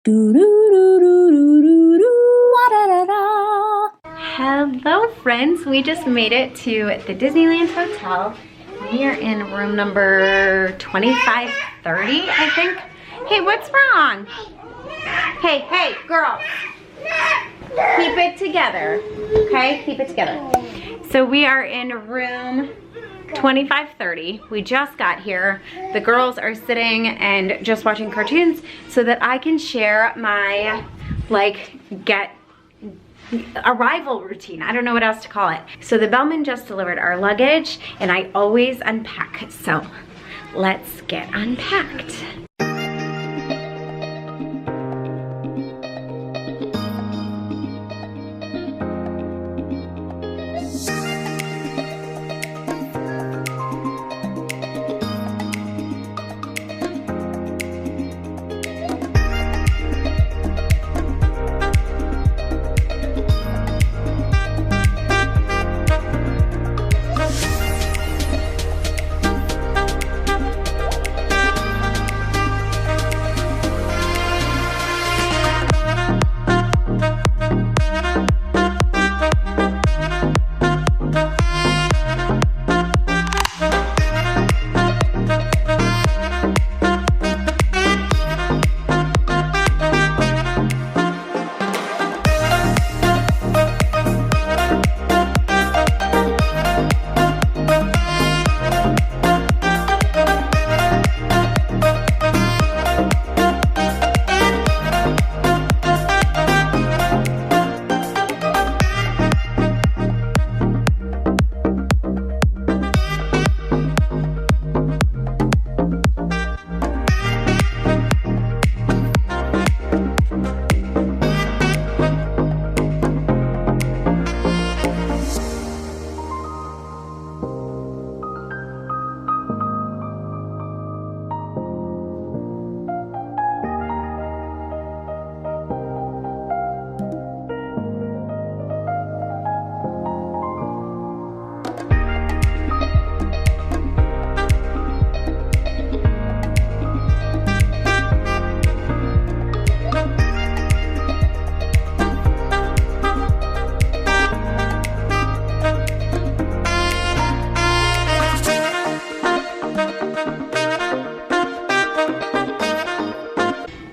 Hello friends, we just made it to the Disneyland Hotel. We are in room number 2530, I think. Hey, what's wrong? Hey, girls. Keep it together, okay? Keep it together. So we are in room 2530. We just got here. The girls are sitting and just watching cartoons so that I can share my, arrival routine. I don't know what else to call it. So the bellman just delivered our luggage and I always unpack. So let's get unpacked.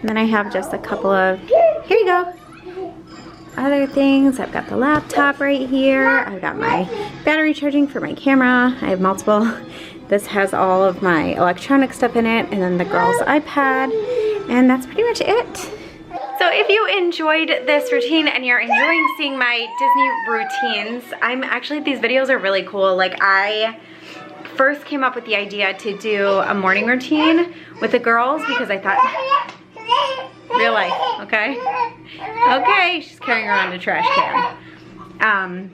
And then I have just a couple of, here you go, other things. I've got the laptop right here. I've got my battery charging for my camera. I have multiple. This has all of my electronic stuff in it, and then the girl's iPad, and that's pretty much it. So if you enjoyed this routine and you're enjoying seeing my Disney routines, these videos are really cool. Like, I first came up with the idea to do a morning routine with the girls because I thought, real life, okay? Okay, she's carrying around a trash can.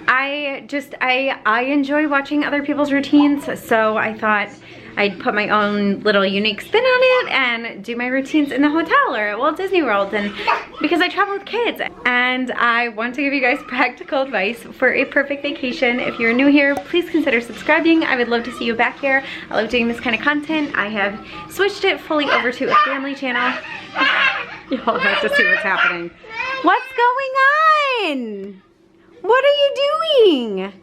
I enjoy watching other people's routines, so I thought I'd put my own little unique spin on it and do my routines in the hotel or at Walt Disney World, and because I travel with kids. And I want to give you guys practical advice for a perfect vacation. If you're new here, please consider subscribing. I would love to see you back here. I love doing this kind of content. I have switched it fully over to a family channel. Y'all have to see what's happening. What's going on? What are you doing?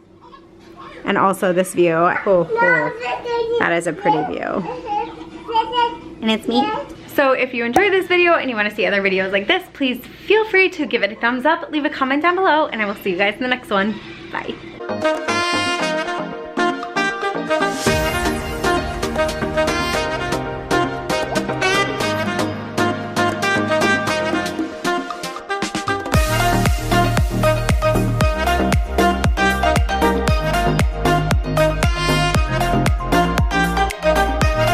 And also this view. Oh, that is a pretty view. And it's me. So if you enjoyed this video and you want to see other videos like this, please feel free to give it a thumbs up, leave a comment down below, and I will see you guys in the next one. Bye.